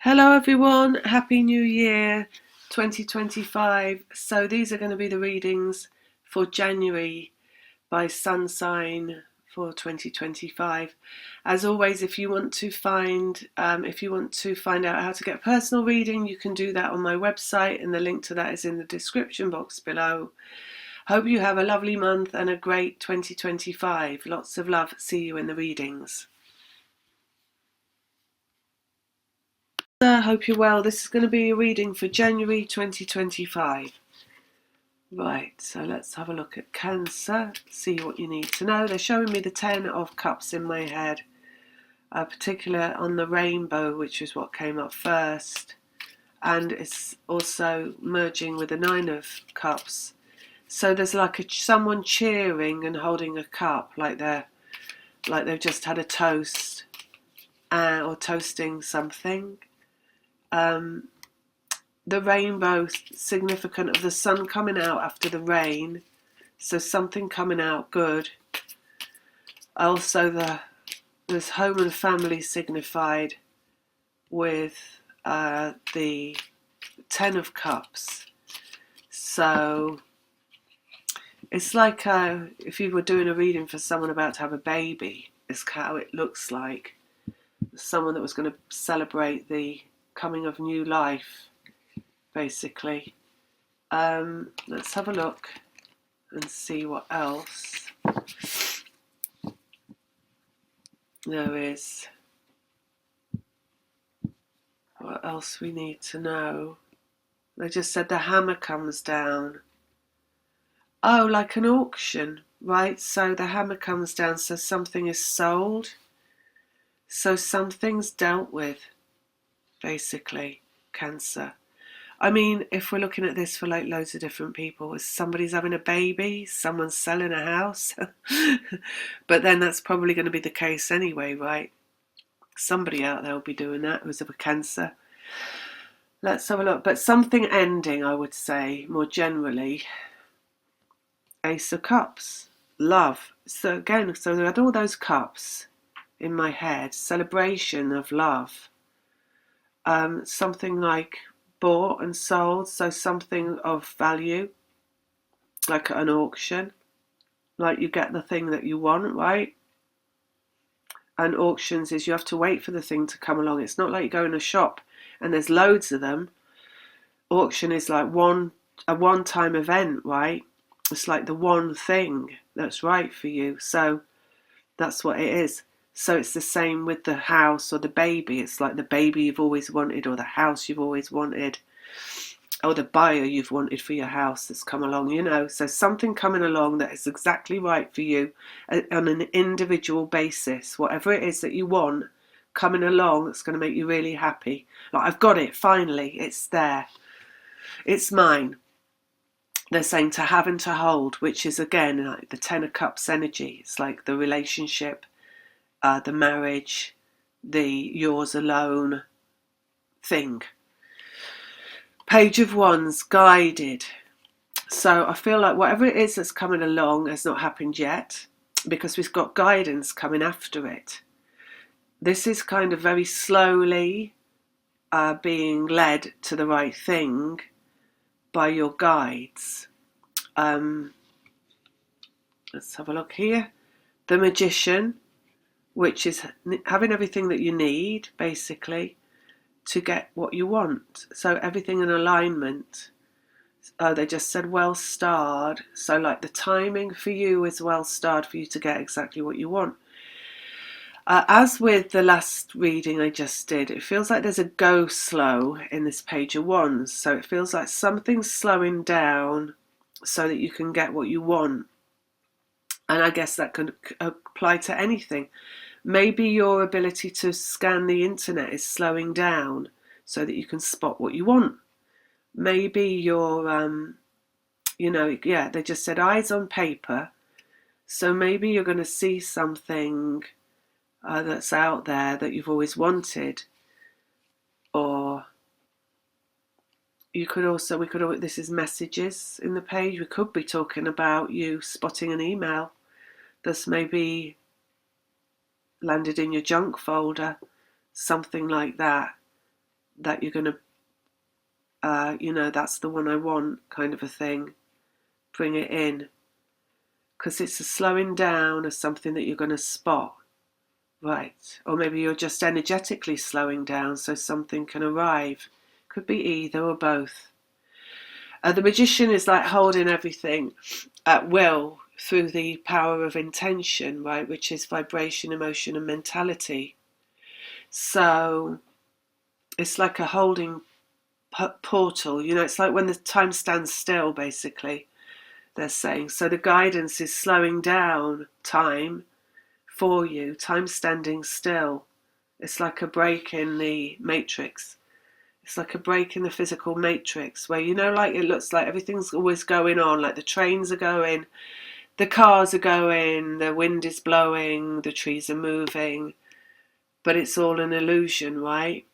Hello everyone, Happy New Year 2025. So these are going to be the readings for January by sun sign for 2025. As always, if you want to find out how to get a personal reading, you can do that on my website, and the link to that is in the description box below. Hope you have a lovely month and a great 2025. Lots of love. See you in the readings. Hope you're well. This is going to be a reading for January 2025. Right, so let's have a look at Cancer, see what you need to know. They're showing me the 10 of Cups in my head, particular on the rainbow, which is what came up first, and it's also merging with the 9 of Cups. So there's like someone cheering and holding a cup, like they've just had a toast or toasting something. The rainbow significant of the sun coming out after the rain, so something coming out good. Also there's home and family signified with the 10 of Cups. So it's like if you were doing a reading for someone about to have a baby, is how it looks like. Someone that was going to celebrate the coming of new life, basically. Let's have a look and see what else there is. What else we need to know? They just said the hammer comes down. Oh, like an auction, right? So the hammer comes down, so something is sold. So something's dealt with, basically, Cancer. I mean, if we're looking at this for like loads of different people, somebody's having a baby, someone's selling a house. But then that's probably going to be the case anyway, right? Somebody out there will be doing that who's of a Cancer. Let's have a look. But something ending, I would say, more generally. Ace of Cups, love. So again, so I had all those cups in my head. Celebration of love. Something like bought and sold, so something of value, like at an auction, like you get the thing that you want, right? And auctions is you have to wait for the thing to come along. It's not like you go in a shop and there's loads of them. Auction is like a one-time event, right? It's like the one thing that's right for you. So that's what it is. So it's the same with the house or the baby. It's like the baby you've always wanted, or the house you've always wanted, or the buyer you've wanted for your house that's come along, you know. So something coming along that is exactly right for you on an individual basis. Whatever it is that you want coming along that's going to make you really happy. Like, I've got it, finally, it's there. It's mine. They're saying to have and to hold, which is again like the 10 of Cups energy. It's like the relationship, the marriage, the yours alone thing. Page of Wands, guided. So I feel like whatever it is that's coming along has not happened yet, because we've got guidance coming after it. This is kind of very slowly being led to the right thing by your guides. Let's have a look here. The Magician, which is having everything that you need, basically, to get what you want. So everything in alignment. They just said well starred. So like the timing for you is well starred for you to get exactly what you want. As with the last reading I just did, it feels like there's a go slow in this Page of Wands. So it feels like something's slowing down so that you can get what you want. And I guess that could apply to anything. Maybe your ability to scan the internet is slowing down so that you can spot what you want. Maybe you're, they just said eyes on paper. So maybe you're going to see something that's out there that you've always wanted. Or you could also, this is messages in the page. We could be talking about you spotting an email that's maybe landed in your junk folder, something like that. that you're going to, that's the one I want kind of a thing. Bring it in. Because it's a slowing down of something that you're going to spot. Right. Or maybe you're just energetically slowing down so something can arrive. Could be either or both. The magician is like holding everything at will through the power of intention, right, which is vibration, emotion, and mentality. So it's like a holding portal. It's like when the time stands still, basically, they're saying. So the guidance is slowing down time for you, time standing still. It's like a break in the matrix. It's like a break in the physical matrix where, like it looks like everything's always going on, like the trains are going, the cars are going, the wind is blowing, the trees are moving, but it's all an illusion, right?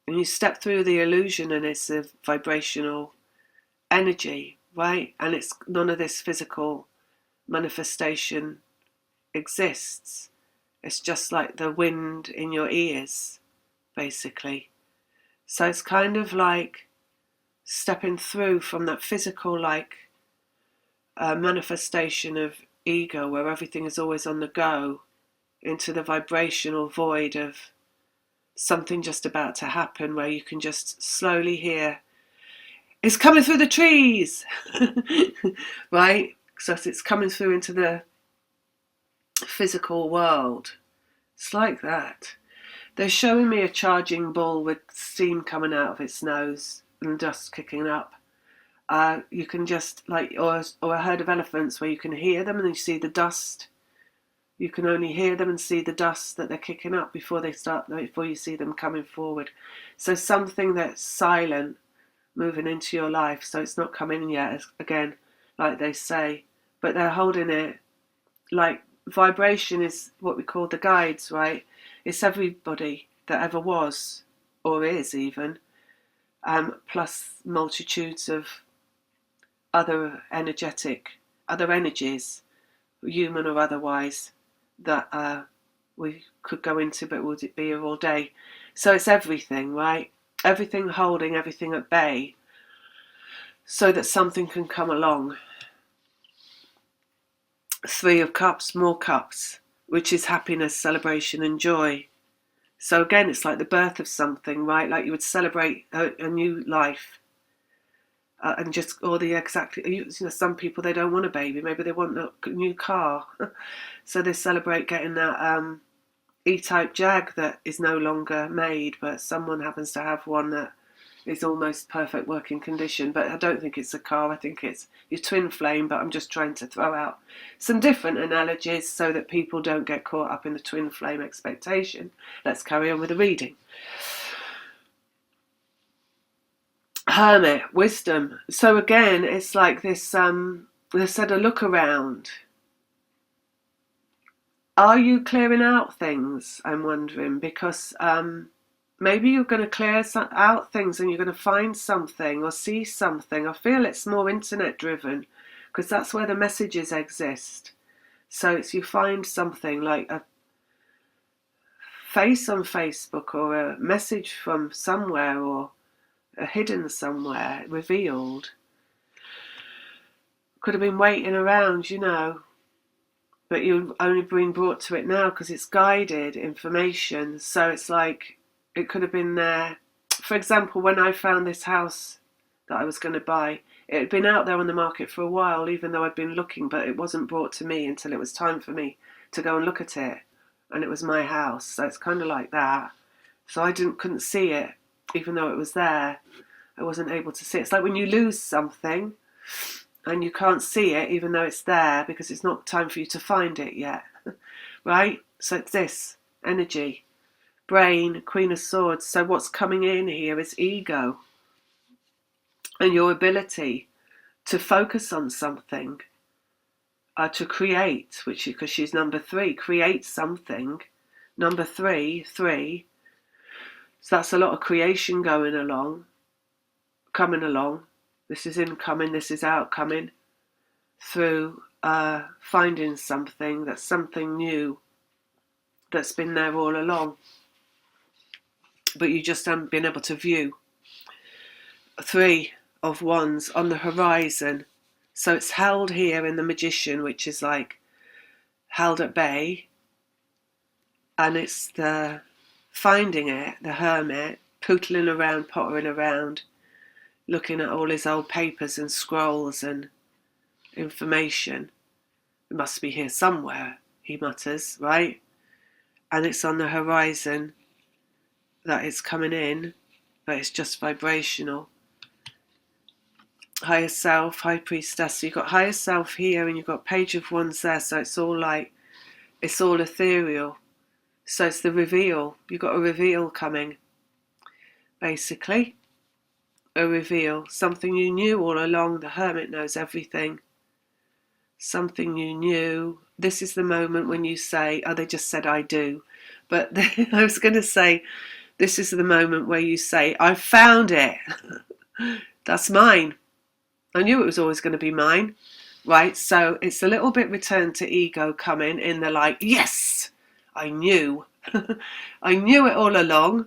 And you step through the illusion and it's a vibrational energy, right? And it's none of this physical manifestation exists. It's just like the wind in your ears, basically. So it's kind of like stepping through from that physical, manifestation of ego where everything is always on the go into the vibrational void of something just about to happen where you can just slowly hear, it's coming through the trees, right? So it's coming through into the physical world. It's like that. They're showing me a charging bull with steam coming out of its nose and dust kicking up. You can just or a herd of elephants where you can hear them and you see the dust. You can only hear them and see the dust that they're kicking up before you see them coming forward. So something that's silent moving into your life. So it's not coming yet, again, like they say, but they're holding it. Like vibration is what we call the guides, right? It's everybody that ever was or is even, plus multitudes of other energies, human or otherwise, that we could go into, but would it be here all day? So it's everything, right? Everything holding everything at bay so that something can come along. 3 of Cups, more cups, which is happiness, celebration, and joy. So again, it's like the birth of something, right? Like you would celebrate a new life. And just some people, they don't want a baby. Maybe they want a new car. So they celebrate getting that E-Type Jag that is no longer made, but someone happens to have one that is almost perfect working condition. But I don't think it's a car. I think it's your twin flame. But I'm just trying to throw out some different analogies so that people don't get caught up in the twin flame expectation. Let's carry on with the reading. Hermit, wisdom. So again, it's like this, they said a look around. Are you clearing out things? I'm wondering, because maybe you're going to clear out things and you're going to find something or see something. I feel it's more internet driven because that's where the messages exist. So it's you find something like a face on Facebook or a message from somewhere or hidden somewhere, revealed. Could have been waiting around, but you've only been brought to it now because it's guided information. So it's like it could have been there. For example, when I found this house that I was going to buy, it had been out there on the market for a while, even though I'd been looking, but it wasn't brought to me until it was time for me to go and look at it. And it was my house, so it's kind of like that. So I couldn't see it, even though it was there. I wasn't able to see it. It's like when you lose something and you can't see it, even though it's there, because it's not time for you to find it yet, right? So it's this energy, brain, Queen of Swords. So what's coming in here is ego and your ability to focus on something, to create, because she's number 3, create something. Number 3. So that's a lot of creation coming along. This is incoming, this is outcoming through finding something that's something new that's been there all along. but you just haven't been able to view. 3 of Wands on the horizon. So it's held here in the Magician, which is like held at bay. And it's the finding it, the Hermit, pottering around, looking at all his old papers and scrolls and information. It must be here somewhere, he mutters, right? And it's on the horizon that it's coming in, but it's just vibrational. Higher Self, High Priestess. So you've got Higher Self here and you've got Page of Wands there, so it's all like, it's all ethereal. So it's the reveal. You've got a reveal coming, basically. A reveal. Something you knew all along. The Hermit knows everything. Something you knew. This is the moment when you say, oh, they just said I do. But I was going to say, this is the moment where you say, I found it. That's mine. I knew it was always going to be mine. Right? So it's a little bit return to ego coming in the like, yes, I knew. I knew it all along.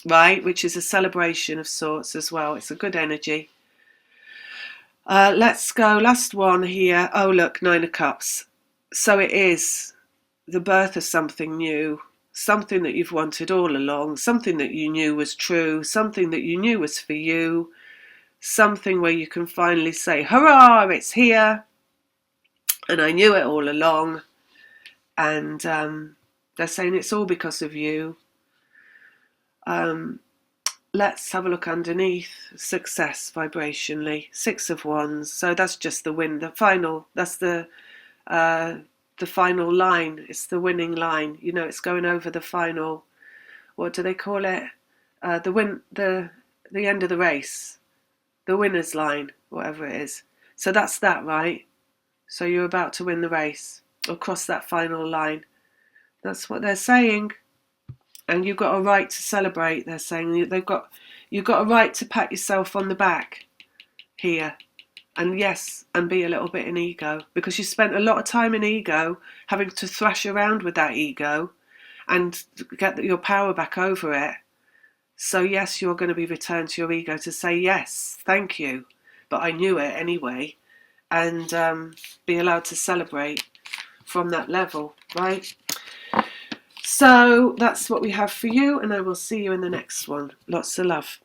Right? Which is a celebration of sorts as well. It's a good energy. Let's go. Last one here. Oh, look, 9 of Cups. So it is the birth of something new, something that you've wanted all along, something that you knew was true, something that you knew was for you, something where you can finally say, hurrah, it's here. And I knew it all along. And they're saying it's all because of you. Let's have a look underneath. Success vibrationally. 6 of Wands. So that's just the win. The final. That's the final line. It's the winning line. You know, it's going over the final. What do they call it? The end of the race. The winner's line. Whatever it is. So that's that, right? So you're about to win the race or cross that final line. That's what they're saying. And you've got a right to celebrate, they're saying. You've got a right to pat yourself on the back here. And yes, and be a little bit in ego. Because you spent a lot of time in ego, having to thrash around with that ego and get your power back over it. So yes, you're going to be returned to your ego to say, yes, thank you. But I knew it anyway. And be allowed to celebrate from that level, right? So that's what we have for you, and I will see you in the next one. Lots of love.